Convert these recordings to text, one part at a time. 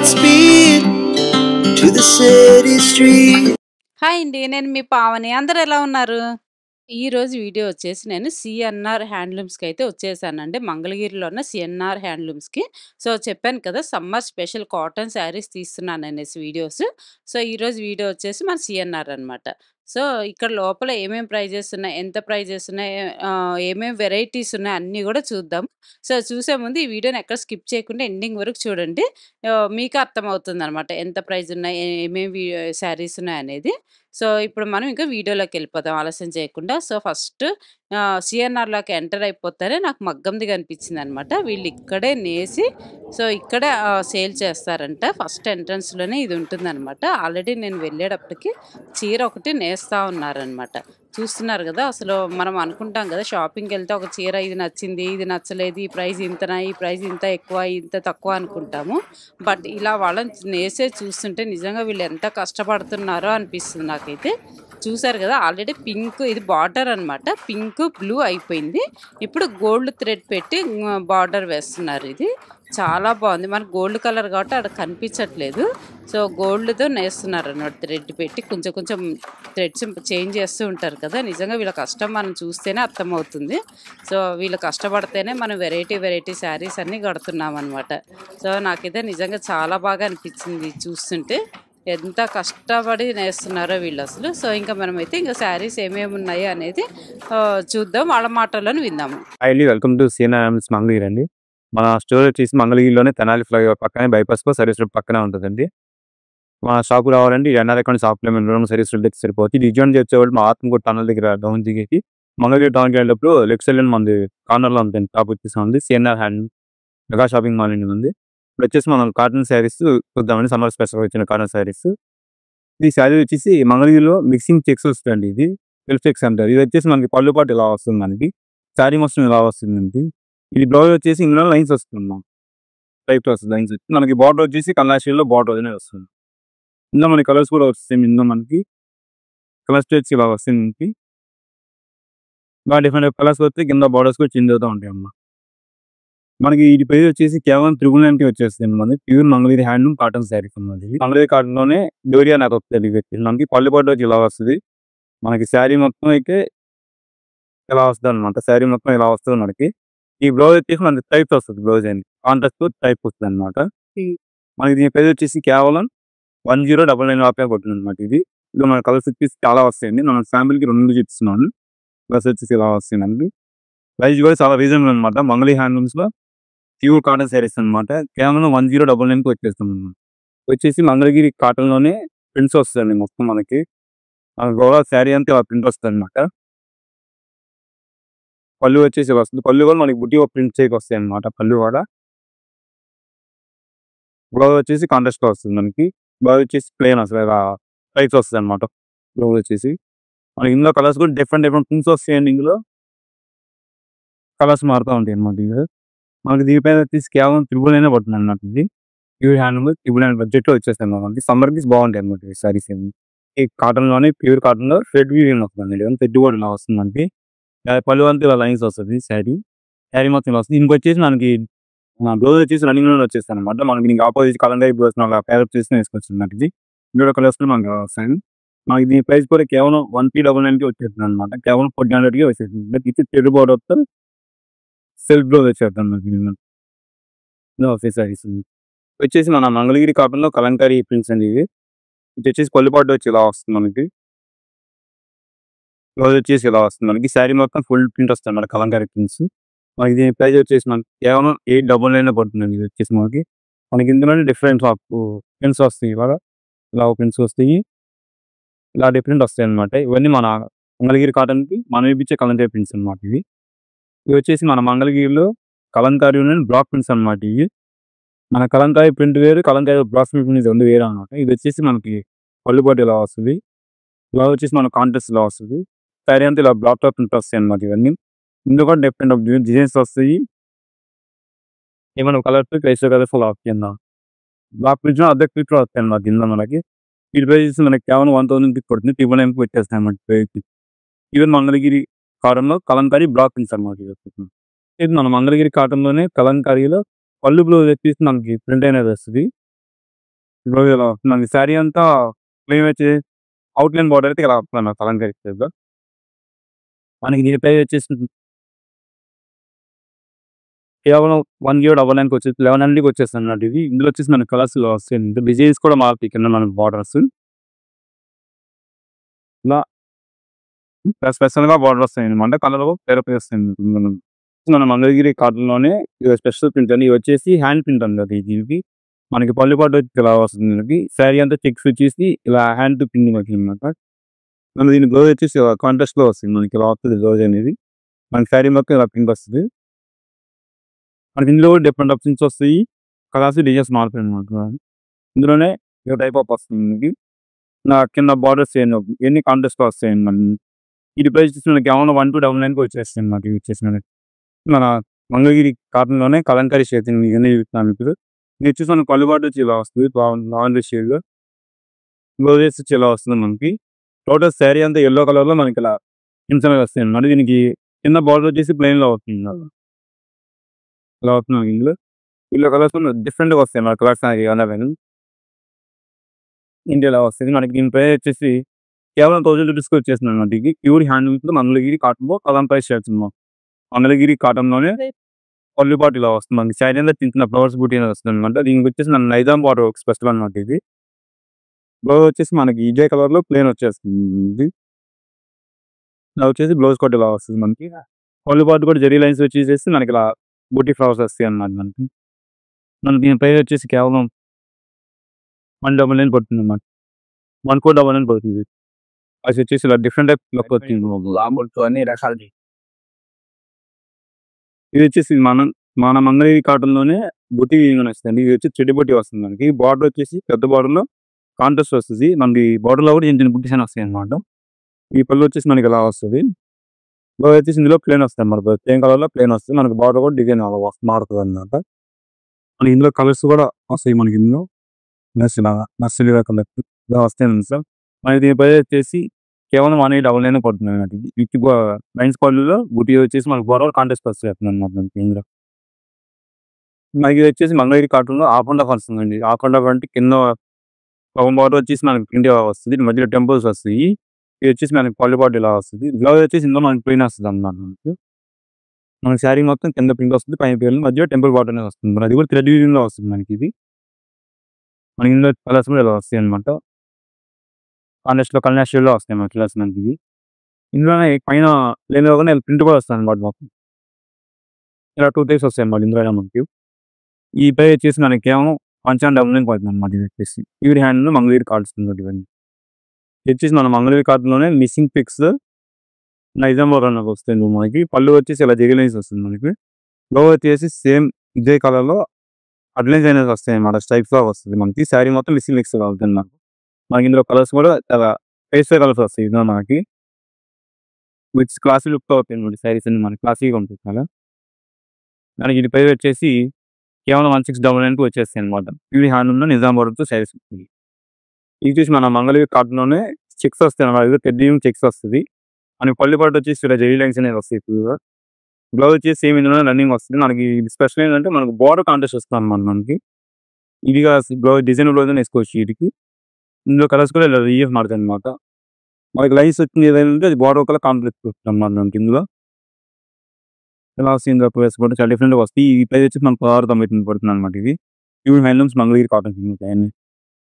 Godspeed to the city street. Hi అండి. నేను మీ పావని. అందరూ ఎలా ఉన్నారు? ఈరోజు వీడియో వచ్చేసి నేను సిఎన్ఆర్ హ్యాండ్లూమ్స్‌కి అయితే వచ్చేసానండి. మంగళగిరిలో ఉన్న సిఎన్ఆర్ హ్యాండ్లూమ్స్‌కి. సో, చెప్పాను కదా సమ్మర్ స్పెషల్ కాటన్ శారీస్ తీస్తున్నాననేసి వీడియోస్. సో, ఈరోజు వీడియో వచ్చేసి మన సిఎన్ఆర్ అనమాట. సో, ఇక్కడ లోపల ఏమేం ప్రైజెస్ ఉన్నాయి, ఎంత ప్రైజెస్ ఉన్నాయి, ఏమేం వెరైటీస్ ఉన్నాయి అన్నీ గూడా చూద్దాం. సో, చూసే ముందు ఈ వీడియోని ఎక్కడ స్కిప్ చేయకుండా ఎండింగ్ వరకు చూడండి. మీకు అర్థమవుతుందనమాట. ఎంత ప్రైజ్ ఉన్నాయి, ఏమేమి శారీస్ ఉన్నాయనేది. సో, ఇప్పుడు మనం ఇంకా వీడియోలోకెళ్ళిపోదాం ఆలస్యం చేయకుండా. సో, ఫస్ట్ సిఎన్ఆర్‌లోకి ఎంటర్ అయిపోతానే నాకు మగ్గంది కనిపించిందనమాట. వీళ్ళు ఇక్కడే నేసి సో, ఇక్కడే సేల్ చేస్తారంట. ఫస్ట్ ఎంట్రన్స్‌లోనే ఇది ఉంటుందనమాట. ఆల్రెడీ నేను వెళ్ళేటప్పటికి చీర ఒకటి నేస్తా ఉన్నారనమాట. చూస్తున్నారు గదా! అసలు మనం అనుకుంటాం గదా! షాపింగ్‌కెళ్తే ఒక చీర ఇది నచ్చింది, ఇది నచ్చలేదు, ఈ ప్రైస్ ఇంతనా, ఈ ప్రైస్ ఇంత ఎక్కువ, ఇంత తక్కువ అనుకుంటాము. బట్ ఇలా వాళ్ళని నేసేది చూస్తుంటే నిజంగా వీళ్ళు ఎంత కష్టపడుతున్నారో అనిపిస్తుంది నాకైతే. చూసారు గదా! ఆల్రెడీ పింక్ ఇది బార్డర్ అనమాట. పింక్, బ్లూ అయిపోయింది. ఇప్పుడు గోల్డ్ థ్రెడ్ పెట్టి బార్డర్ వేస్తున్నారు ఇది. చాలా బావుంది. మనకు గోల్డ్ కలర్ కాబట్టి ఆడ కనిపించట్లేదు. సో, గోల్డ్‌తో నేస్తున్నారనమాట థ్రెడ్ పెట్టి. కొంచెం కొంచెం థ్రెడ్స్ చేంజ్ చేస్తూ ఉంటారు కదా! నిజంగా వీళ్ళ కష్టం మనం చూస్తేనే అర్థమవుతుంది. సో, వీళ్ళు కష్టపడితేనే మనం వెరైటీ శారీస్ అన్నీ కడుతున్నామనమాట. సో, నాకైతే నిజంగా చాలా బాగా అనిపించింది చూస్తుంటే. ఎంత కష్టపడి నేస్తున్నారో వీళ్ళసలు. సో, ఇంకా మనమైతే ఇంకా శారీస్ ఏమేమి ఉన్నాయి అనేది చూద్దాం. వాళ్ళ మాటల్లోనే విందాము. Highly welcome to CNR Mangalagiri అండి. మన స్టోర్ వచ్చేసి మంగళగిరిలోనే తెనాలి ఫ్లైఓవర్ పక్కనే బైపాస్‌లో సర్వీస్ రోడ్ పక్కనే ఉంటదండి. మా షాప్‌కి రావాలంటే ఎన్ఆర్ అకౌంట్ షాప్‌లో మేము 2 సర్వీస్ రోడ్‌కి సరిపోద్ది. రిజాయిన్ చేసేవాళ్ళు మా ఆత్మకూరు టనల్ దగ్గర డౌన్ దిగేసి మంగళగిరి టౌన్‌కి వెళ్ళేటప్పుడు లెఫ్ట్ సైడ్‌లో మనది కార్నర్‌లో ఉంటుంది. షాప్ వచ్చేసి ఉంది. CNR hand mega shopping mall అని ఉంది. ఇప్పుడు వచ్చేసి మనం కాటన్ శారీస్ చూద్దామండి. సమ్మర్ స్పెషల్‌గా వచ్చిన కాటన్ శారీస్. ఈ శారీ వచ్చేసి మంగళగిరిలో మిక్సింగ్ చెక్స్ వస్తుందండి. ఇది సెల్ఫ్ చెక్స్ అంటారు. ఇది వచ్చేసి మనకి పళ్ళు పాటు ఇలా వస్తుంది మనకి. శారీ మొత్తం ఇలా వస్తుందండి. ఇది బ్లౌజ్ వచ్చేసి ఇందులో లైన్స్ వస్తుంది. టైప్ వస్తుంది లైన్స్ వచ్చి మనకి బార్డర్ వచ్చేసి కల్లాషీలో బార్డర్ అనేది వస్తుంది. ఇందులో మనకి కలర్స్ కూడా వస్తాయి. ఇందులో మనకి కలర్ స్టేట్స్ ఇలా వస్తాయి. మనకి బాగా డిఫరెంట్ కలర్స్ వస్తే కింద బార్డర్స్ కూడా చేంజ్ అవుతూ ఉంటాయి అమ్మ. మనకి ఈ ప్రైస్ వచ్చేసి కేవలం 999 వచ్చేస్తుంది. మనకి pure Mangalagiri handloom cotton saris ఉన్నది. మంగళగిరి కాటన్ లోనే డోరియా నాకు వస్తుంది. మనకి పళ్ళు పాటు వచ్చి ఇలా వస్తుంది. మనకి శారీ మొత్తం అయితే ఇలా వస్తుంది అనమాట. శారీ మొత్తం ఇలా వస్తుంది మనకి. ఈ బ్లౌజ్ వచ్చేసి మనకి టైప్స్ వస్తుంది. బ్లౌజ్ అని కాంట్రాస్ట్ టైప్ వస్తుంది అనమాట. మనకి దీని ప్రైస్ వచ్చేసి కేవలం 1099 కొట్టింది అనమాట. ఇది మన కలర్స్ వచ్చేసి చాలా వస్తాయండి. మన ఫ్యామిలీకి 2 చూపిస్తున్నాను. ప్లస్ వచ్చేసి ఇలా వస్తుందండి. ప్రైస్ కూడా చాలా రీజనబుల్ అనమాట. మంగళగిరి హ్యాండ్లూమ్స్ లో ప్యూర్ కాటన్ శారీస్ అనమాట. కేవలం 1099 వచ్చేస్తుంది అనమాట. వచ్చేసి మంగళగిరి కాటన్ లోనే ప్రింట్స్ వస్తాయండి మొత్తం మనకి. గోవా శారీ అంతా ప్రింట్ వస్తుంది అనమాట. పళ్ళు వచ్చేసి వస్తుంది. పళ్ళు కూడా మనకి బుట్టి ప్రింట్ చేయకి వస్తాయి అనమాట. పళ్ళు కూడా బ్లౌజ్ వచ్చేసి కాంట్రాస్ట్ గా వస్తుంది మనకి. బ్లౌజ్ వచ్చేసి ప్లేన్ అసలు టైప్స్ వస్తుంది అనమాట. బ్లౌజ్ వచ్చేసి మనకి ఇందులో కలర్స్ కూడా డిఫరెంట్ ప్రింట్స్ వస్తాయండి. ఇందులో కలర్స్ మారుతూ ఉంటాయి అనమాట. ఇది మనకి దీనిపైన వచ్చేసి కేవలం 999 పడుతుంది అన్నమాట. ఇది ప్యూర్ హ్యాండ్లూమ్ 999 బడ్జెట్ లో వచ్చేస్తాయి మనకి. సమ్మర్ కి బాగుంటాయి అనమాట ఈ సారీస్. ఈ కాటన్ లోనే ప్యూర్ కాటన్ లో థ్రెడ్ వీవింగ్ వస్తుంది. థ్రెడ్ కూడా ఇలా వస్తుంది మనకి. పళ్ళు అంతా ఇలా లైన్స్ వస్తుంది. శారీ మొత్తం ఇలా వస్తుంది. దీనికి వచ్చేసి మనకి బ్లౌజ్ వచ్చేసి రన్నింగ్ లో వచ్చేస్తాయి అనమాట. మనకి దీనికి ఆపోజిట్ కలర్ బ్లౌజ్ పేరప్ చేసి వేసుకోవచ్చు మనకి. ఇది ఇందులో కలర్స్ మనకి వస్తాయి. మనకి దీని ప్రైస్ కూడా కేవలం 1399 వచ్చేస్తుంది అనమాట. కేవలం 1400 వచ్చేస్తుంది. ఇది థ్రెడ్ బోర్డర్ వస్తుంది. సెల్ఫ్ బ్లౌజ్ వచ్చేస్తాను మనకి. శారీస్ వచ్చేసి మన మంగళగిరి కాటన్ లో కలంకారీ ప్రింట్స్ అండి. ఇది వచ్చేసి పళ్ళుపాటు వచ్చి ఇలా వస్తుంది మనకి. బ్లౌజ్ వచ్చేసి ఇలా వస్తుంది మనకి. శారీ మొత్తం ఫుల్ ప్రింట్ వస్తుంది మన కలంకారీ ప్రింట్స్. మనకి దీని ప్రైస్ వచ్చేసి మనకి కేవలం 899 పడుతుందండి. ఇది వచ్చేసి మనకి ఇందులోనే డిఫరెంట్ ప్రింట్స్ వస్తాయి. ఇలా ప్రింట్స్ వస్తాయి. ఇలా డిఫరెంట్ వస్తాయి అనమాట. ఇవన్నీ మన మంగళగిరి కాటన్ కి మనం ఇప్పించే కలంకారీ ప్రింట్స్ అనమాట. ఇవి వచ్చేసి మన మంగళగిరిలో కలంకారీ బ్లాక్ ప్రింట్స్ అనమాట. ఇవి మన కలంకారీ ప్రింట్ వేరు, కలంకారీ బ్లాక్ ప్రింట్ 2 వేరు అనమాట. ఇది వచ్చేసి మనకి పళ్ళుపాటు ఇలా వస్తుంది. బ్లౌజ్ వచ్చేసి మన కాంట్రాస్ట్ ఇలా వస్తుంది. శారీ అంతా ఇలా బ్లాక్ టాప్ ప్రింట్ వస్తాయి అనమాట. ఇవన్నీ ఇందులో కూడా డిఫరెంట్ డిజైన్స్ వస్తాయి. ఏమైనా కలర్స్ క్రైస్టల్ కలర్స్ ఫుల్ కింద బ్లాక్ ప్రింట్ అద్దె ప్రింట్ వస్తాయి అనమాట. ఇందులో మనకి వీటి ప్రైస్ మనకి కేవలం 1000 పడుతుంది. 999 వచ్చేస్తాయి అన్నమాట ప్రైస్. ఈవెన్ మంగళగిరి కాటన్ లో కలంకారీ బ్లాక్ ప్రింట్స్ అనమాట. ఇది మన మంగళగిరి కాటన్ లోనే కలంకారీలో పళ్ళు బ్లౌజ్ వచ్చేసి మనకి ప్రింట్ అనేది వస్తుంది. బ్లౌజ్ ఇలా వస్తుందండి. శారీ అంతా ప్లెయిన్ వచ్చి అవుట్‌లైన్ బోర్డర్ అయితే ఇలా వస్తుందన్నమాట కలంకారీ స్టైల్‌లో. మనకి దీని ప్రైస్ వచ్చేసి కేవలం 1099కి వచ్చేసి 1100కి వచ్చేస్తుందన్నమాట ఇది. ఇందులో వచ్చేసి మనకి కలర్స్ ఇలా వస్తాయండి. డిజైన్స్ కూడా మారుతాయి కింద మనకి బోర్డర్స్. ఇలా స్పెషల్‌గా బోర్డర్ వస్తాయన్నమాట. కలర్ వేరే వస్తాయండి. మన మంగళగిరి కాటన్‌లోనే ఇగ స్పెషల్ ప్రింట్ అండి. ఇవి వచ్చేసి హ్యాండ్ ప్రింట్ అండి దీనికి. మనకి పళ్ళు పాటు వచ్చి ఇలా వస్తుంది మనకి. శారీ అంతా చెక్స్ వచ్చేసి ఇలా హ్యాండ్ ప్రింటింగ్ వచ్చిందన్నమాట. మన దీని బ్లౌజ్ వచ్చేసి కాంట్రాస్ట్‌లో వస్తుంది. మనకి ఇలా వస్తది బ్లౌజ్ అనేది. మనకి శారీ మొత్తం ఇలా ప్రింట్ వస్తది. మనకి ఇందులో డిఫరెంట్ ఆప్షన్స్ వస్తాయి. కలర్స్, డిజైన్స్ మారుతాయన్నమాట. ఇందులోనే ఇక టైప్ ఆఫ్ వస్తుంది మనకి. కింద బార్డర్స్ ఇయన్నీ కాంట్రాస్ట్‌లో వస్తాయండి మనకి. ఇది ప్రైస్ వచ్చేసి మనకి కేవలం 1299కి వచ్చేస్తాయి మనకి ఇవి వచ్చేసి మనకి. మన మంగళగిరి కాటన్‌లోనే కలంకారీ షేడ్స్ ఇవన్నీ చూపిస్తున్నాను ఇప్పుడు. ఇది వచ్చేసి మనకి పళ్ళు పాటు వచ్చి ఇలా వస్తుంది. లావెండర్ షేడ్‌లో. బ్లౌజెస్ వచ్చి ఇలా వస్తుంది మనకి. టోటల్ శారీ అంతా యెల్లో కలర్‌లో మనకి ఇలా చిన్న వస్తాయన్నమాట. దీనికి కింద బార్డర్ వచ్చేసి ప్లెయిన్‌లో వస్తుంది. ఇలా వస్తుంది మనకి ఇందులో. ఇందులో కలర్స్ డిఫరెంట్‌గా వస్తాయి మన కలర్స్ అనేవి. ఇండియాలో వస్తది. మనకి దీని ప్రైస్ వచ్చేసి కేవలం 1000 రూపీస్‌కి వచ్చేస్తుందన్నమాట. ఇది ప్యూర్ హ్యాండ్లూమ్స్‌లో మంగళగిరి కాటన్‌లో కలంకారీ షేడ్స్ అన్నమాట. మంగళగిరి కాటన్‌లోనే పళ్ళు పాటు ఇలా వస్తుంది. మనకి శారీ అంతా చిన్న ఫ్లవర్స్ బూటీ అనేది వస్తుందన్నమాట. దీనికి వచ్చేసి మన నైజాం బార్డర్ ఒక స్పెషల్ అన్నమాట ఇది. బ్లౌజ్ వచ్చేసి మనకి ఇదే కలర్‌లో ప్లెయిన్ వచ్చేస్తుంది. ఇలా వచ్చేసి బ్లౌజ్ కూడా ఇలా వస్తుంది మనకి. పళ్ళు పాటు కూడా జరీ లైన్స్ వచ్చేసేసి మనకి ఇలా బూటీ ఫ్లవర్స్ వస్తాయన్నమాట మనకి. మనకి దీని ప్రైస్ వచ్చేసి కేవలం 199 పడుతుందన్నమాట. 1499 పడుతుంది. అది వచ్చేసి ఇలా డిఫరెంట్ టైప్ లుక్ వచ్చింది. అన్ని రకాలు ఇది వచ్చేసి మన మంగళగిరి కాటన్‌లోనే బుటీ వీవింగ్ వస్తదండి. ఇది వచ్చి థ్రెడ్ బుటీ వస్తుంది మనకి. బార్డర్ వచ్చేసి పెద్ద బార్డర్‌లో కాంట్రాస్ట్ వస్తది. మనకి బార్డర్‌లో కూడా చిన్న బుటీస్ అని వస్తాయన్నమాట. ఈ పళ్ళు వచ్చేసి మనకి ఇలా వస్తది. బ్లౌజ్ వచ్చేసి ఇందులో ప్లెయిన్ వస్తదన్నమాట. ప్లెయిన్ కలర్‌లో ప్లెయిన్ వస్తది. మనకి బార్డర్ కూడా డిజైన్ అలా మారుతదన్నమాట. మనకి ఇందులో కలర్స్ కూడా వస్తాయి మనకి ఇందులో. నర్సరీ కలర్ ఇలా వస్తాయండి సార్. మనకి దీని ప్రైస్ వచ్చేసి కేవలం 1899 పడుతుందన్నమాట. విత్ లైన్స్ పళ్ళులో బుటీ వచ్చేసి మనకి బార్డర్ కాంట్రాస్ట్ వస్తదన్నమాట మనకి ఇందులో. మనకి ఇది వచ్చేసి మంగళగిరి కాటన్‌లో ఆకుండా వస్తుందండి. ఆకుండా అంటే కింద సగం బార్డర్ వచ్చేసి మనకి ప్రింట్ వస్తది. మధ్యలో టెంపుల్స్ వస్తాయి. ఇది వచ్చేసి మనకి పళ్ళు పాటు ఇలా వస్తది. బ్లౌజ్ వచ్చేసి ఇందులో మనకి ప్లెయిన్ వస్తదన్నమాట మనకి. మనకి శారీ మొత్తం కింద ప్రింట్ వస్తుంది. పైన ప్లెయిన్ మధ్యలో టెంపుల్ బార్డర్ అనేది వస్తుంది. అది కూడా థ్రెడ్ వీవింగ్‌లో వస్తుంది మనకి ఇది. మనకి ఇందులో కలర్స్ కూడా ఇలా వస్తాయన్నమాట. కల్నేష్ షేడ్‌లో వస్తాయి మనకి కలర్స్ మనకి ఇవి. ఇందులోనే పైన ప్లెయిన్ కాకుండా ప్రింట్ కూడా వస్తదన్నమాట మొత్తం. ఇలా 2 టైప్స్ వస్తాయన్నమాట ఇందులోనే మనకి. ఈ ప్రైస్ వచ్చేసి మనకి కేవలం 199 పడుతుందన్నమాట ఇది వచ్చేసి. ప్యూర్ హ్యాండ్‌లో మంగళగిరి కార్డ్స్ ఇవన్నీ. ఇది వచ్చేసి మన మంగళగిరి కాటన్‌లోనే మిస్సింగ్ పిక్స్ నైజాం బార్డర్ అనేది వస్తుంది మనకి. పళ్ళు వచ్చేసి ఇలా జరీ లైన్స్ వస్తుంది మనకి. బ్లౌజ్ వచ్చేసి సేమ్ ఇదే కలర్‌లో అడ్లైన్స్ అనేది వస్తాయన్నమాట. స్ట్రైప్స్‌లో వస్తది మనకి. శారీ మొత్తం మిస్సింగ్ పిక్స్‌గా అవుతుంది నాకు. మనకి ఇందులో కలర్స్ కూడా చాలా పేస్టల్ కలర్స్ వస్తాయి ఇందులో మనకి. విత్ క్లాసీ లుక్‌తో అవుతాయన్నమాట శారీస్ అన్ని మనకి క్లాసీగా ఉంటాయి చాలా. మనకి ఇది ప్రైస్ వచ్చేసి కేవలం 1699కి వచ్చేస్తాయన్నమాట. ప్యూర్ హ్యాండ్లూమ్‌లో నిజాం బార్డర్‌తో శారీస్ ఇది వచ్చేసి మన మంగళగిరి కాటన్‌లోనే చెక్స్ వస్తాయన్నమాట. ఇది పెద్ద చెక్స్ వస్తది. మనకి పళ్ళు పాటు వచ్చేసి ఇలా జరీ లైన్స్ అనేవి వస్తాయి ఎక్కువగా. బ్లౌజ్ వచ్చేసి సేమ్ ఇందులోనే రన్నింగ్ వస్తుంది. మనకి స్పెషల్ ఏంటంటే మనకి బార్డర్ కాంట్రాస్ట్ వస్తుందన్నమాట మనకి. ఇదిగా బ్లౌజ్ డిజైన్ బ్లౌజ్ అని వేసుకోవచ్చు వీటికి. ఇందులో కలర్స్ కూడా ఇలా రిలీఫ్ మారుతాయన్నమాట. మనకి లైన్స్ వచ్చింది ఏదంటే అది బార్డర్ కలర్ కాంట్రాస్ట్ వస్తుందన్నమాట మనకి ఇందులో. ఇలా వస్తుంది వేసుకుంటే చాలా డిఫరెంట్‌గా వస్తాయి. ఈ ప్రైస్ వచ్చి మనకు 1699 పడుతుందన్నమాట ఇది. ప్యూర్ హ్యాండ్లూమ్స్ మంగళగిరి కాటన్ అన్నీ.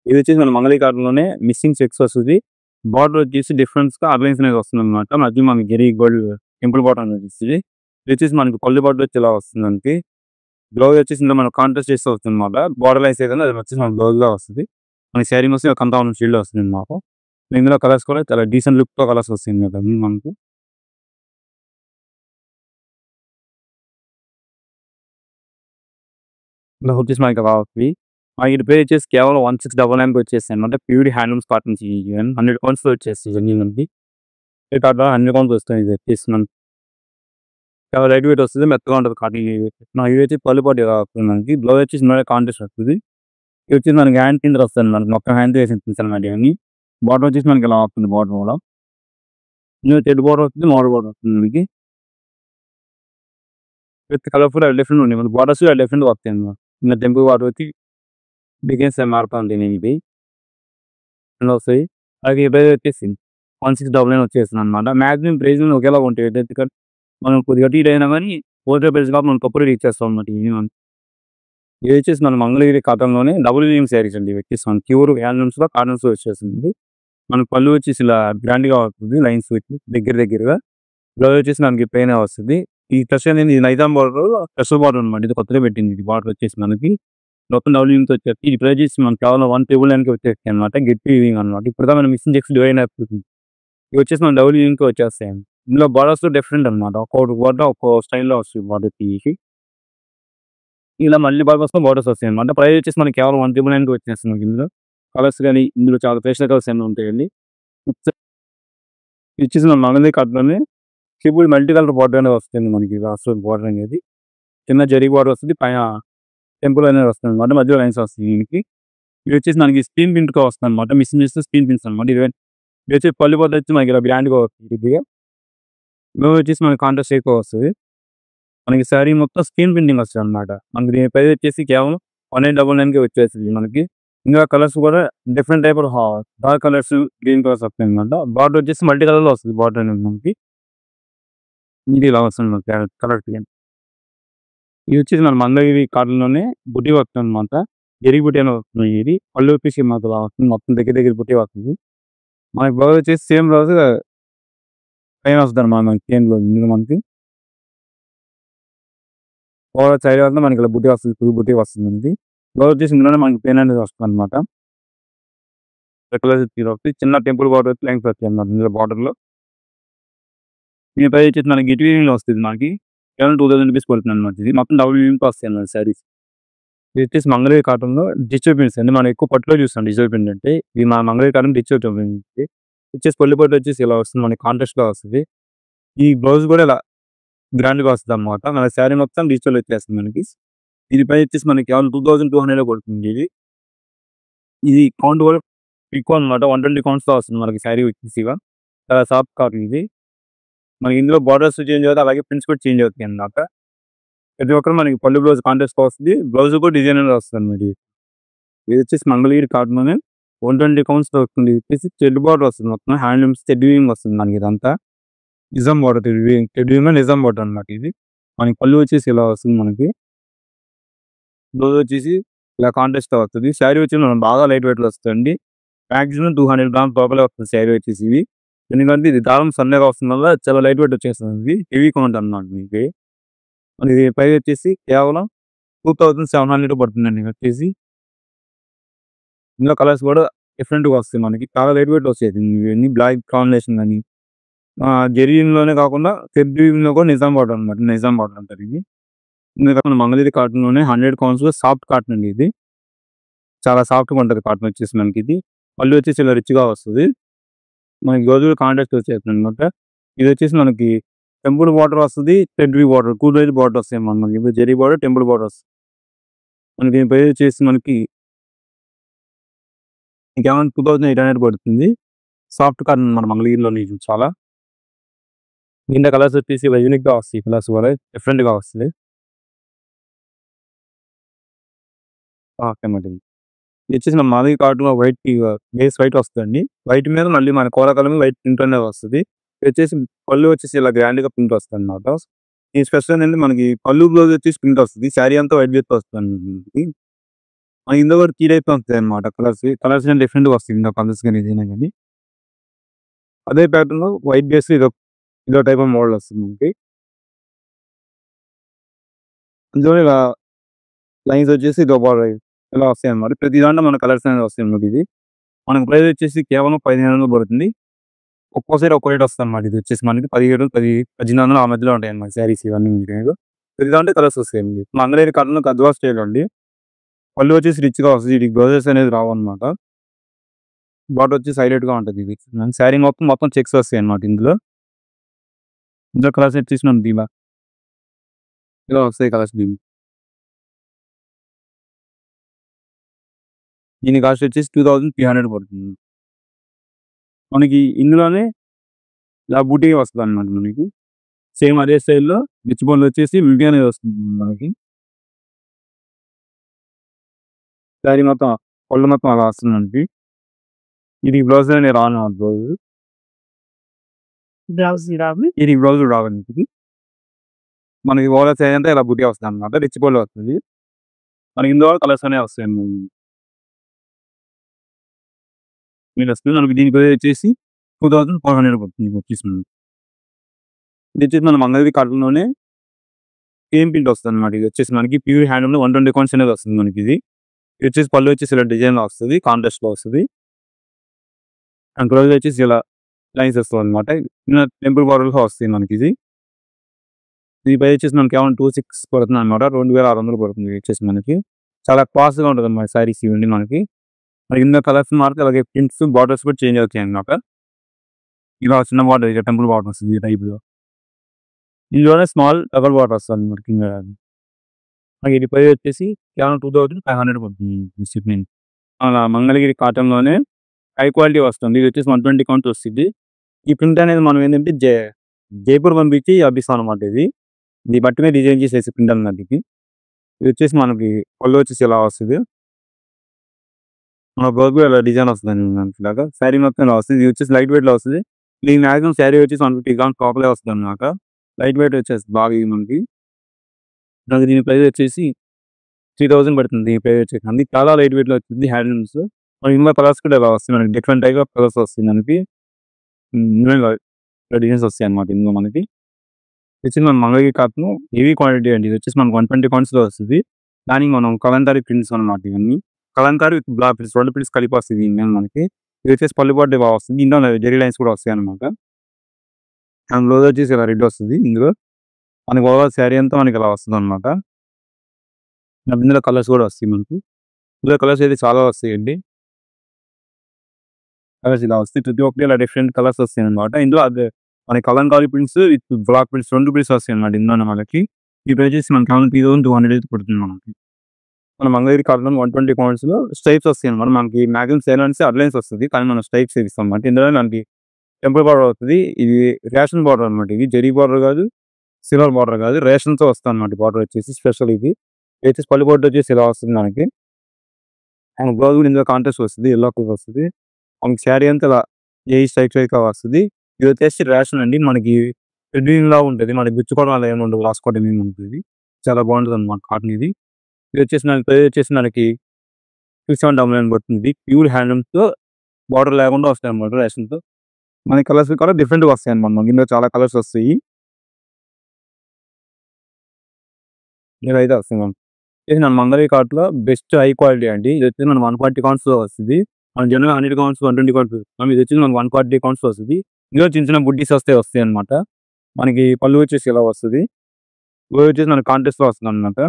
ఇది వచ్చేసి మన మంగళగిరి కాటన్‌లోనే మిస్సింగ్ చెక్స్ వస్తది. బార్డర్ వచ్చేసి డిఫరెన్స్‌గా అడ్లైన్స్ అనేది వస్తుందన్నమాట. మధ్యలో మనకి జరీ గోల్డ్ టెంపుల్ బార్డర్ అనేది వస్తది. ఇది వచ్చేసి మనకి పళ్ళు బార్డర్ వచ్చి ఇలా వస్తుంది మనకి. బ్లౌజ్ వచ్చేసి ఇందులో మనకు కాంట్రాస్ట్ చేస్తూ వస్తుందన్నమాట. బార్డర్ లైన్స్ ఏదైనా అది వచ్చేసి మనకి బ్లౌజ్‌గా వస్తది. మనకి శారీ మొత్తం కంతావరం షేడ్‌లో వస్తుందన్నమాట. ఇందులో కలర్స్ కూడా చాలా డీసెంట్ లుక్‌తో కలర్స్ వస్తాయి మనకు. ఇలా వచ్చేసి మనకి ఇలా వస్తది. ఇది ప్రైస్ వచ్చేసి కేవలం 1699కి వచ్చేస్తాయన్నమాట. ప్యూర్ హ్యాండ్లూమ్స్ కాటన్స్ 100 కౌంట్స్‌లో వచ్చేస్తాయి ఇవన్నీ మనకి. ఈ కాటన్ 100 కౌంట్స్ వస్తాయి ఇది వచ్చేసి మనకి. చాలా లైట్ వెయిట్ వస్తది. మెత్తగా ఉంటది కాటన్ ఇది వచ్చి పళ్ళు పాటు ఇలా వస్తుంది మనకి. బ్లౌజ్ వచ్చేసి ఇందులోనే కాంట్రాస్ట్ వస్తది. ఇది వచ్చేసి మనకి హ్యాండ్ కింద వస్తుంది మనకి. మొత్తం హ్యాండ్‌తో వేసిన పిన్స్ అన్నమాట ఇవన్నీ. బార్డర్ వచ్చేసి మనకి ఇలా వస్తుంది బార్డర్ కూడా. ఇందులో థ్రెడ్ బార్డర్ వస్తుంది. మోడల్ బార్డర్ వస్తుంది మనకి. విత్ కలర్ఫుల్ డిఫరెంట్ ఉన్నాయి. మన బార్డర్స్ డిఫరెంట్‌గా వస్తాయన్నమాట. ఇందులో టెంపుల్ బార్డర్ వచ్చి బిగిన్స్ మారుతా ఉంటాయి నేను ఇవి వస్తాయి. అలాగే ఈ ప్రైస్ వచ్చేసి 1699 వచ్చేస్తుంది అనమాట. మ్యాక్సిమం ప్రైస్ ఒకేలా ఉంటాయి. ఎందుకంటే మనం కొద్దిగా అటు ఇటు అయినా కానీ హోల్సేల్ ప్రైస్ కాబట్టి మనం తక్కువ రీచ్ చేస్తాం అనమాట. ఇది వచ్చేసి మన మంగళగిరి కాటన్లోనే డబుల్ వీవింగ్ శారీస్ అండి. ఇవి వచ్చేసి మన ప్యూర్ హ్యాండ్లూమ్స్లో కాటన్స్ వచ్చేస్తుంది. మన పళ్ళు వచ్చేసి ఇలా గ్రాండ్గా వస్తుంది. లైన్స్ వచ్చి దగ్గరగా బ్లౌజ్ వచ్చేసి మనకి ప్లెయిన్ వస్తుంది. ఈ టచ్ అనేది ఇది నైజాం బార్డర్ టచ్ బార్డర్ అనమాట. ఇది కొత్తగా పెట్టింది. ఇది బార్డర్ వచ్చేసి మనకి మొత్తం డబుల్ వీవింగ్ వచ్చేసి ఈ ప్రైస్ వచ్చేసి మనకి కేవలం 199 వచ్చేస్తాయి అనమాట. గట్టి వీవింగ్ అనమాట. ఇప్పుడు మనం మిషన్ చెక్స్ డివైన్ అయిపోతుంది. ఇవి వచ్చేసి మన డబుల్ వీవింగ్ వచ్చేస్తాయి. ఇందులో బార్డర్స్ డిఫరెంట్ అనమాట. ఒక్కొక్క బార్డర్ ఒక్కో స్టైల్లో వస్తుంది. బార్డర్ తీసి ఇలా మళ్ళీ బార్డర్స్ వస్తాయి అనమాట. ప్రైస్ వచ్చేసి మనకి కేవలం 199 వచ్చేస్తుంది. ఇందులో కలర్స్ కానీ ఇందులో చాలా ఫేషనల్ కలర్స్ ఏమైనా ఉంటాయండి. ఇది వచ్చేసి మన మంగళగిరి కాటన్లోనే సింపుల్ మల్టీ కలర్ బార్డర్ అనేది వస్తుంది. మనకి వస్తుంది బార్డర్ అనేది చిన్న జరీ బార్డర్ వస్తుంది. పైన టెంపుల్ అనేది వస్తుంది అనమాట. మధ్యలో లైన్స్ వస్తుంది. దీనికి ఇది వచ్చేసి మనకి స్క్రీన్ ప్రింట్గా వస్తుంది అనమాట. మిషన్ చేస్తే స్క్రీన్ ప్రింట్స్ అనమాట. ఇది వచ్చి పళ్ళు పొద్దు వచ్చి మనకి ఇలా గ్రాండ్గా వస్తుంది. ఇదిగా బ్లౌజ్ వచ్చేసి మనకి కాంట్రాస్ట్ ఎక్కువ వస్తుంది. మనకి శారీ మొత్తం స్క్రీన్ ప్రింటింగ్ వస్తుంది అనమాట. మనకి దీని ప్రైస్ వచ్చేసి కేవలం 1899 వచ్చేసింది. మనకి ఇంకా కలర్స్ కూడా different type of dark colours green colours వస్తాయి అనమాట. బార్డర్ వచ్చేసి మల్టీ కలర్లో వస్తుంది. బార్డర్ అనేది మనకి ఇది ఇలా వస్తుంది మనకి కలర్. ఇది వచ్చేసి మన మంగళగిరి కాటన్లోనే బుట్టి వస్తుంది అనమాట. జరీ బుట్టి అని వస్తుంది. ఇది పళ్ళు పీసి మాత్రం వస్తుంది. మొత్తం దగ్గర బుట్టి వస్తుంది. మనకి బ్లౌజ్ వచ్చేసి సేమ్ బ్లౌజ్ పైన వస్తుంది అనమాట. మనకి సేమ్ బ్లౌజ్ ఇందులో మనకి ఓవర్ సైడ్ వస్తుంది. మనకి ఇలా బుట్టి వస్తుంది. ఫుల్ బుట్టి వస్తుంది. మనకి బ్లౌజ్ వచ్చేసి ఇందులోనే మనకి పెయిన్ అనేది వస్తుంది అనమాట. చిన్న టెంపుల్ బార్డర్ లెంగ్త్ వస్తుంది అనమాట. ఇందులో బార్డర్లో దీని ప్రైస్ వచ్చేసి మనకి గిట్ వీవింగ్ వస్తుంది. మనకి కేవలం 2000 రూపీస్ పడుతుంది అనమాట. ఇది మొత్తం డబుల్ వీవింగ్ వస్తాయి అన్నమాట శారీస్. ఇది వచ్చేసి మంగళగిరి కాటన్లో డిజిటల్ ప్రింట్స్ అండి. మనం ఎక్కువ పట్టులో చూస్తాం డిజిటల్ ప్రింట్ అంటే. ఇది మన మంగళగిరి కాటన్ డిజిటల్ ప్రింట్ వచ్చేసి పళ్ళు పట్టు వచ్చేసి ఇలా వస్తుంది. మనకి కాంట్రాస్ట్గా వస్తుంది. ఈ బ్లౌజ్ కూడా ఇలా గ్రాండ్గా వస్తుంది అనమాట. మన శారీ మొత్తం డిజిటల్ వచ్చేస్తుంది మనకి. ఇది ప్రైస్ వచ్చేసి మనకి కేవలం 2200 పడుతుంది. ఇది కౌంట్ కూడా ఎక్కువ అనమాట. 120 కౌంట్స్లో వస్తుంది మనకి శారీ వచ్చేసి. చాలా సాఫ్ట్ కాటన్ ఇది. మనకి ఇందులో బార్డర్స్ చేంజ్ అవుతాయి. అలాగే ప్రింట్స్ కూడా చేంజ్ అవుతాయి అన్నమాట. ప్రతి ఒక్కరు మనకి పళ్ళు బ్లౌజ్ కాంట్రాస్ట్ వస్తుంది. బ్లౌజ్ కూడా డిజైనర్ వస్తుంది అనమాట. ఇది వచ్చేసి మంగళగిరి కాటన్లోనే 120 కౌంట్స్లో వస్తుంది. ఇది వచ్చేసి థ్రెడ్ బార్డర్ వస్తుంది. మొత్తం హ్యాండ్లూమ్స్ థ్రెడ్ వీవింగ్ వస్తుంది మనకి. ఇదంతా Nizam border thread weaving Nizam border అనమాట. ఇది మనకి పళ్ళు వచ్చేసి ఇలా వస్తుంది. మనకి బ్లౌజ్ వచ్చేసి ఇలా కాంట్రాస్ట్ వస్తుంది. శారీ వచ్చి మనం బాగా లైట్ వెయిట్లో వస్తుంది. మాక్సిమం 200 గ్రామ్స్ లోపలే వస్తుంది శారీ వచ్చేసి. ఇది ఎందుకంటే ఇది దారం సన్నగా వస్తుంది వల్ల చాలా లైట్ వెయిట్ వచ్చేస్తుంది. హెవీ కౌంట్ అన్నమాట. మీకు ఇది ప్రైస్ వచ్చేసి కేవలం 2700 పడుతుందండి. వచ్చేసి ఇందులో కలర్స్ కూడా డిఫరెంట్గా వస్తాయి. మనకి చాలా లైట్ వెయిట్ వచ్చేది. ఇవన్నీ బ్లాక్ కాంబినేషన్ కానీ జెరీలోనే కాకుండా థ్రెడ్ వీవింగ్లో కూడా నిజాం బార్డర్ అనమాట. నిజాం బార్డర్ అంటారు ఇది. ఎందుకంటే మంగళగిరి కాటన్లోనే 100 కౌంట్స్లో సాఫ్ట్ కాటన్ అండి. ఇది చాలా సాఫ్ట్గా ఉంటుంది కాటన్ వచ్చేసి మనకి. ఇది పళ్ళు వచ్చేసి ఇలా రిచ్గా వస్తుంది. మనకి గోధుమ కాంట్రాస్ట్ వచ్చేస్తుంది అనమాట. ఇది వచ్చేసి మనకి టెంపుల్ బార్డర్ వస్తుంది. Thread we border 2 wise border వస్తాయి మనకి. ఇప్పుడు జరీ బార్డర్ టెంపుల్ బార్డర్ వస్తుంది. మనకి దీని ప్రైస్ వచ్చేసి మనకి కేవలం 2800 పడుతుంది. సాఫ్ట్ కాటన్ మన మంగళగిరిలో చాలా దీంట్లో కలర్స్ వచ్చేసి ఇలా యూనిక్గా వస్తాయి. కలర్స్ కూడా డిఫరెంట్గా వస్తుంది. Okay madam. ఇది వచ్చేసి మన మాదిరి కాటన్లో వైట్ బేస్ వైట్ వస్తుందండి. వైట్ మీద మళ్ళీ మన కోల కలర్ వైట్ ప్రింట్ అనేది వస్తుంది. ఇది వచ్చేసి పళ్ళు వచ్చేసి ఇలా గ్రాండ్గా ప్రింట్ వస్తుంది అన్నమాట. ఈ స్పెషల్ ఏంటంటే మనకి పళ్ళు బ్లౌజ్ వచ్చేసి ప్రింట్ వస్తుంది. శారీ అంతా వైట్ బేస్ వస్తుంది. మనకి ఇందులో కూడా కీ టైప్ వస్తాయి అనమాట. కలర్స్ డిఫరెంట్గా వస్తుంది. ఇందులో కలర్స్ కానీ ఏదైనా కానీ అదే ప్యాటర్న్లో వైట్ బేస్ ఇదో టైప్ ఆఫ్ మోడల్ వస్తుంది మనకి. అందులో ఇలా లైన్స్ వచ్చేసి ఇదో బార్డర్ ఇలా వస్తాయి అన్నమాట. ప్రతి దాంట్లో మన కలర్స్ అనేది వస్తాయి అన్నమాట. ఇది మనకు ప్రైస్ వచ్చేసి కేవలం 1500 పడుతుంది. ఒక్కోసారి ఒక్కో రేట్ వస్తుంది అన్నమాట. ఇది వచ్చేసి మనకి 1700 ఆ మధ్యలో ఉంటాయి అన్నమాట శారీస్ ఇవన్నీ. ప్రతి దాంట్లో కలర్స్ వస్తాయి. మంగళగిరి కాటన్లో గద్వా స్టైల్ అండి. పళ్ళు వచ్చేసి రిచ్గా వస్తుంది. వీటికి బ్లౌజెస్ అనేది రావు అనమాట. బార్డర్ వచ్చేసి హైలైట్గా ఉంటుంది. ఇది శారీ మొత్తం చెక్స్ వస్తాయి అన్నమాట. ఇందులో కలర్స్ వచ్చేసి మనం ఇలా వస్తాయి కలర్స్. దీని కాస్ట్ వచ్చేసి 2300 పడుతుంది. మనకి ఇందులోనే ఇలా బూటీ వస్తుంది అనమాట. మనకి సేమ్ అదే స్టైల్లో రిచ్ బోన్లు వచ్చేసి వివి అనేది వస్తుంది మనకి. శారీ మొత్తం పళ్ళు మొత్తం అలా వస్తుందండి. ఇది బ్లౌజ్ అనేది రాను బ్లౌజ్. ఇది బ్లౌజ్ రాదండి ఇది. మనకి ఓవరాల్ శారీ అంతా ఇలా బుటీ వస్తుందన్నమాట. రిచ్ పళ్ళు వస్తది. మనకి ఇందులో కలర్స్ అనేవి వస్తాయండి. మనకి దీని ప్రైస్ వచ్చేసి 2400 పడుతుంది వచ్చేసి మనకి. ఇది వచ్చేసి మన మంగళగిరి కాటన్‌లోనే సేమ్ ప్రింట్ వస్తదన్నమాట. ఇది వచ్చేసి మనకి ప్యూర్ హ్యాండ్లూమ్‌లో 120 కాన్స్ అనేది వస్తుంది మనకి ఇది. ఇది వచ్చేసి పళ్ళు వచ్చేసి ఇలా డిజైన్‌లో వస్తది. కాంట్రాస్ట్‌లో వస్తది. అండ్ బ్లౌజ్ వచ్చేసి ఇలా లైన్స్ వస్తదన్నమాట. టెంపుల్ బార్డర్‌లో వస్తాయి మనకిది. దీని ప్రైస్ వచ్చేసి మనకి కేవలం 26 పడుతుందన్నమాట. 2600 పడుతుంది ఇది వచ్చేసి మనకి. చాలా క్లాస్‌గా ఉంటదన్నమాట శారీస్ ఇవన్నీ మనకి. మరి ఇందులో కలర్స్ మారితే అలాగే ప్రింట్స్, బార్డర్స్ కూడా చేంజ్ అవుతాయన్నమాట. ఇలా చిన్న బార్డర్ ఇక టెంపుల్ బార్డర్ వస్తది ఈ టైప్‌లో. ఇందులోనే స్మాల్ డబుల్ బార్డర్ వస్తదండి మనకి కింద. మనకి ఇది ప్రైస్ వచ్చేసి కేవలం 2500 పడుతుంది ఈ షిప్మెంట్. అలా మంగళగిరి కాటన్‌లోనే హై క్వాలిటీ వస్తుంది. ఇది వచ్చేసి 120 కౌంట్ వస్తది. ఈ ప్రింట్ అనేది మనం ఏంటంటే జైపూర్ పంపించి అబ్బిస్తాం అనమాట ఇది. ఇది బట్టి డిజైన్ చేసేసి ప్రింట్ అన్నమాట ఇది. ఇది వచ్చేసి మనకి పళ్ళు వచ్చేసి ఇలా వస్తది. మన బ్లౌజ్ కూడా ఇలా డిజైన్ వస్తదండి మనకి ఇలాగా. శారీ మొత్తం ఇలా వస్తది. ఇది వచ్చేసి లైట్ వెయిట్‌లో వస్తది. దీని మాక్సిమం శారీ వచ్చేసి 150 గ్రామ్స్ లోపలే వస్తదన్నమాట. లైట్ వెయిట్ వచ్చేసి బాగా ఇది మనకి. నాకు దీని ప్రైస్ వచ్చేసి 3000 పడుతుంది. దీని ప్రైస్ వచ్చేసి అది చాలా లైట్ వెయిట్‌లో వచ్చింది హ్యాండ్లూమ్స్. మనకి ఇందులో కలర్స్ కూడా ఇలా వస్తాయి మనకి. డిఫరెంట్ టైప్ ఆఫ్ కలర్స్ వస్తాయి మనకి. ఇలా డిజైన్స్ వస్తాయి అన్నమాట ఇందులో మనకి. ఇది వచ్చేసి మన మంగళగిరి కాటన్ హెవీ క్వాలిటీ అండి. ఇది వచ్చేసి మనకు 120 కౌంట్స్‌లో వస్తది. దానికి మనం కలంకారీ ప్రింట్స్ అన్నమాట ఇవన్నీ. Kalamkari with block prints 2 prints కలిపి వస్తది దీని మనకి. ఇది వచ్చేసి పళ్ళు బార్డర్ బాగా వస్తుంది. ఇందులో జెరీ లైన్స్ కూడా వస్తాయి అన్నమాట. అండ్ బ్లౌజ్ వచ్చేసి ఇలా రెడ్ వస్తది ఇందులో. మనకి ఓవరాల్ శారీ అంతా మనకి ఇలా వస్తదన్నమాట. ఇందులో కలర్స్ కూడా వస్తాయి మనకు. ఇందులో కలర్స్ అయితే చాలా వస్తాయండి. కలర్స్ ఇలా వస్తాయి. ప్రతి ఒక్కటి ఇలా డిఫరెంట్ కలర్స్ వస్తాయన్నమాట. ఇందులో అదే మనకి Kalamkari prints with block prints 2 prints వస్తాయన్నమాట ఇందులోనే మనకి. ఈ ప్రైస్ వచ్చేసి మనకి కేవలం 3200 అయితే పడుతుంది మనకి. మన మంగళగిరి కాటన్ 120 కౌంట్స్‌లో స్ట్రైప్స్ వస్తాయన్నమాట. మనకి మాక్సిమం సేల్ అనేసి అడ్లైన్స్ వస్తది. కానీ మనం స్ట్రైప్స్ ఇస్తాం అన్నమాట. ఇందులో మనకి టెంపుల్ బార్డర్ వస్తది. ఇది రేషన్ బార్డర్ అన్నమాట. ఇది జరీ బార్డర్ కాదు, సిల్వర్ బార్డర్ కాదు. రేషన్‌తో వస్తదన్నమాట బార్డర్ వచ్చేసి స్పెషల్ ఇది. ఇది వచ్చేసి పళ్ళు బార్డర్ వచ్చేసి ఇలా వస్తుంది మనకి. అండ్ బ్లౌజ్ కూడా ఇందులో కాంట్రాస్ట్ వస్తది. యెల్లో కలర్ వస్తది. మనకి శారీ అంతా ఇలా ఏ స్ట్రైట్‌గా వస్తది. ఇది వచ్చేసి రేషన్ అండి. మనకి థ్రెడ్డింగ్‌లా ఉంటది. మనకి గుచ్చుకోవడం అలా ఏమి ఉండదు. రాసుకోవడం ఏమి ఉంటది. చాలా బాగుంటదన్నమాట కాటన్ ఇది. ఇది వచ్చేసి మనకి ప్రైస్ వచ్చేసి మనకి 6799 పడుతుంది. ప్యూర్ హ్యాండ్లూమ్స్‌తో బార్డర్ లేకుండా వస్తాయన్నమాట రేషన్‌తో. మనకి కలర్స్ కూడా డిఫరెంట్‌గా వస్తాయన్నమాట. మనకి ఇందులో చాలా కలర్స్ వస్తాయి. ఇవైతే వస్తాయి మనకి. ఇది మన మంగళగిరి కాటన్‌లో బెస్ట్ హై క్వాలిటీ అండి. ఇది వచ్చేసి మనకి 140 కౌంట్స్‌లో వస్తది. మనం జనరల్‌గా 100 కౌంట్స్, 120 కౌంట్స్ ఇది వచ్చేసి మనకి 140 కౌంట్స్‌లో వస్తది. ఇందులో చిన్న చిన్న బుడ్డీస్ వస్తాయన్నమాట. మనకి పళ్ళు వచ్చేసి ఇలా వస్తది. బ్లౌజ్ వచ్చేసి మనకి కాంట్రాస్ట్‌లో వస్తదన్నమాట.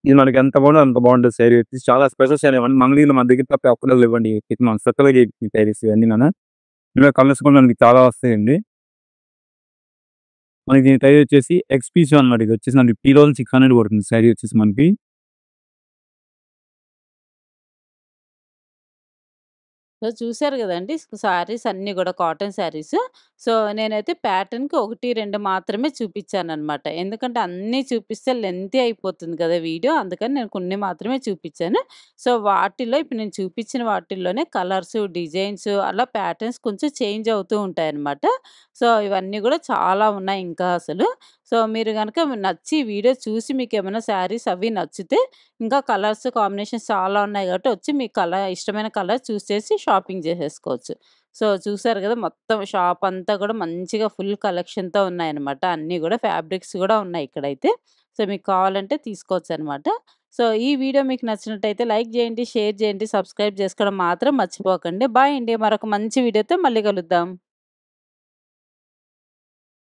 ఇది మనకి ఎంత బాగుందో అంత బాగుంటది శారీ వచ్చేసి. చాలా స్పెషల్ శారీ అండి. మంగళగిరిలో మన దగ్గర తప్ప ఎక్కడ లేవండి. మనం స్పెషల్‌గా చేయించిన శారీస్ ఇవన్నీను. ఇందులో కలర్స్ కూడా మనకి చాలా వస్తాయండి. మనకి దీని ప్రైస్ వచ్చేసి ఎక్స్‌క్లూసివ్ అన్నమాట. ఇది వచ్చేసి మనకి 3600 పడుతుంది శారీ వచ్చేసి మనకి. సో, చూసారు గదండీ! శారీస్ అన్నీ గూడా కాటన్ శారీస్. సో, నేనైతే ప్యాటర్న్‌కి 1, 2 మాత్రమే చూపిచ్చాననమాట. ఎందుకంటే అన్నీ చూపిస్తే లెంతీ అయిపోతుంది గదా వీడియో. అందుకని నేను కొన్ని మాత్రమే చూపిచ్చాను. సో, వాటిలో ఇప్పుడు నేను చూపిచ్చిన వాటిల్లోనే కలర్స్, డిజైన్స్ అలా ప్యాటర్న్స్ కొంచెం చేంజ్ అవుతూ ఉంటాయన్నమాట. సో, ఇవన్నీ గూడా చాలా ఉన్నాయి ఇంకా అసలు. సో, మీరు గనక నచ్చి వీడియో చూసి మీకేమైనా శారీస్ అవి నచ్చితే ఇంకా కలర్స్ కాంబినేషన్స్ చాలా ఉన్నాయి కాబట్టి వచ్చి మీ ఇష్టమైన కలర్ చూస్ చేసి షాపింగ్ చేసేసుకోవచ్చు. సో, చూసారు కదా! మొత్తం షాప్ అంతా కూడా మంచిగా ఫుల్ కలెక్షన్‌తో ఉన్నాయన్నమాట. అన్నీ కూడా ఫ్యాబ్రిక్స్ కూడా ఉన్నాయి ఇక్కడైతే. సో, మీకు కావాలంటే తీసుకోవచ్చనమాట. సో, ఈ వీడియో మీకు నచ్చినట్టయితే లైక్ చేయండి, షేర్ చేయండి, సబ్స్క్రైబ్ చేసుకోవడం మాత్రం మర్చిపోకండి. బాయ్ అండి. మరొక మంచి వీడియోతో మళ్ళీ కలుద్దాం.